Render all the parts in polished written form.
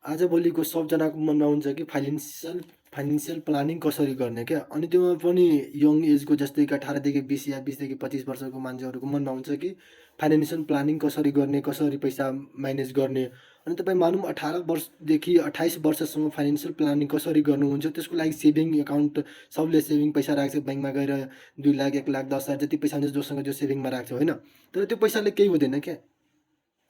आजभोलिको सबजनाको मनमा हुन्छ कि फाइनेन्सियल प्लानिङ कसरी गर्ने क्या? अनि त्योमा पनि यङ एजको जस्तै कि 18 देखि 20 या 20 देखि 25 वर्षको मान्छेहरूको मनमा हुन्छ कि फाइनेन्सियल प्लानिङ कसरी गर्ने, कसरी पैसा म्यानेज गर्ने। अनि तपाईँ मानौँ 18 वर्षदेखि 28 वर्षसम्म फाइनेन्सियल प्लानिङ कसरी गर्नुहुन्छ, त्यसको लागि सेभिङ एकाउन्ट सबले सेभिङ पैसा राख्छ ब्याङ्कमा गएर 2 लाख, 1 लाख, 10,000 जति पैसा हुन्छ जोसँग जो सेभिङमा राख्छ होइन? तर त्यो पैसाले केही हुँदैन क्या।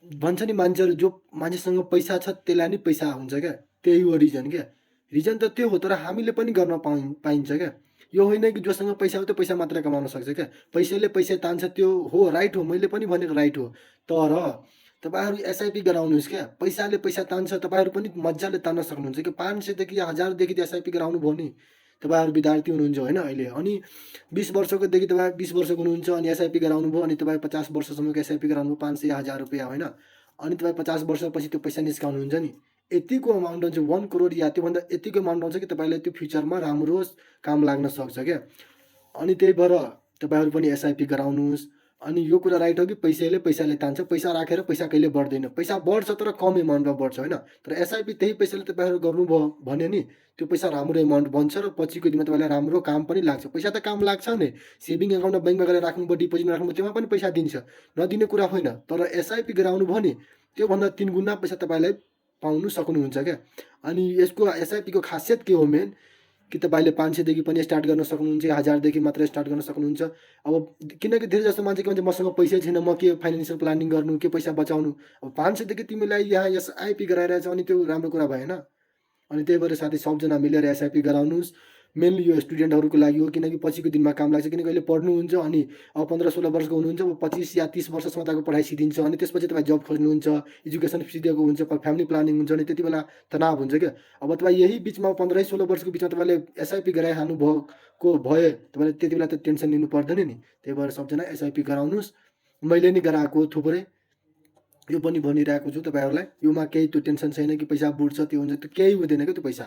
भन्छ नि मान्छेहरू जो मान्छेसँग पैसा छ त्यसलाई नि पैसा हुन्छ क्या, त्यही हो रिजन क्या। रिजन त त्यो हो तर हामीले पनि गर्न पाइन्छ क्या। यो होइन कि जोसँग पैसा हो त्यो पैसा मात्र कमाउन सक्छ क्या। पैसाले पैसा तान्छ त्यो हो, राइट हो, मैले पनि भनेको राइट हो। तर तपाईँहरू एसआइपी गराउनुहोस् क्या। पैसाले पैसा तान्छ, तपाईँहरू पनि मजाले तान्न सक्नुहुन्छ कि 500 देखि 1000 देखि त एसआइपी गराउनु भयो नि। तपाईँहरू विद्यार्थी हुनुहुन्छ होइन अहिले, अनि 20 वर्षकोदेखि तपाईँ 20 वर्षको हुनुहुन्छ अनि एसआइपी गराउनु भयो, अनि तपाईँ 50 वर्षसम्मको एसआइपी गराउनु भयो 500 या 1000 रुपियाँ होइन। अनि तपाईँ 50 वर्षपछि त्यो पैसा निस्काउनुहुन्छ नि, यतिको अमाउन्ट हुन्छ 1 करोड या त्योभन्दा यतिको अमाउन्ट आउँछ कि तपाईँलाई त्यो फ्युचरमा राम्रो काम लाग्न सक्छ क्या। अनि त्यही भएर तपाईँहरू पनि एसआइपी गराउनुहोस्। अनि यो कुरा राइट हो कि पैसाले तान्छ, पैसा राखेर पैसा कहिले बढ्दैन। पैसा बढ्छ तर कम एमाउन्टमा बढ्छ होइन। तर एसआइपी त्यही पैसाले तपाईँहरू गर्नुभयो भने नि त्यो पैसा राम्रो एमाउन्ट बन्छ र पछिको दिनमा तपाईँलाई राम्रो काम पनि लाग्छ। पैसा त काम लाग्छ नि, सेभिङ एकाउन्टमा ब्याङ्कमा गएर राख्नुभयो, डिपोजिटमा राख्नुभयो, त्यसमा पनि पैसा दिन्छ, नदिने कुरा होइन। तर एसआइपी गराउनु भयो नि त्योभन्दा 3 गुणा पैसा तपाईँलाई पाउनु सक्नुहुन्छ क्या। अनि यसको एसआइपीको खासियत के हो मेन कि तपाईँले 500 देखि पनि स्टार्ट गर्न सक्नुहुन्छ, 1000 देखि मात्र स्टार्ट गर्न सक्नुहुन्छ। अब किनकि धेरै जस्तो मान्छे के भन्छ मसँग पैसै छैन, म के फाइनेन्सियल प्लानिङ गर्नु, के पैसा बचाउनु। अब 500 देखि तिमीलाई यहाँ एसआइपी गराइरहेछ अनि त्यो राम्रो कुरा भएन। अनि त्यही भएर साथी सबजना मिलेर एसआइपी गराउनुहोस्। मेनली यो स्टुडेन्टहरूको लागि हो, किनकि पछिको दिनमा काम लाग्छ। किनकि अहिले पढ्नुहुन्छ अनि अब 15-16 वर्षको हुनुहुन्छ, अब 25 या 30 वर्षसम्म तपाईँको पढाइ सिद्धिन्छ अनि त्यसपछि तपाईँ जब खोज्नुहुन्छ, एजुकेसन सिधेको हुन्छ, फ्यामिली प्लानिङ हुन्छ अनि त्यति बेला तनाव हुन्छ क्या। अब तपाईँ यही बिचमा 15-16 वर्षको बिचमा तपाईँले एसआइपी गराइहाल्नु भएको भए तपाईँले त्यति बेला त टेन्सन लिनु पर्दैन नि। त्यही भएर सबजना एसआइपी गराउनुहोस्। मैले नि गराएको थुप्रै, यो पनि भनिरहेको छु तपाईँहरूलाई। योमा केही त्यो टेन्सन छैन कि पैसा बुड्छ त्यो हुन्छ, त्यो केही हुँदैन क्या त्यो पैसा।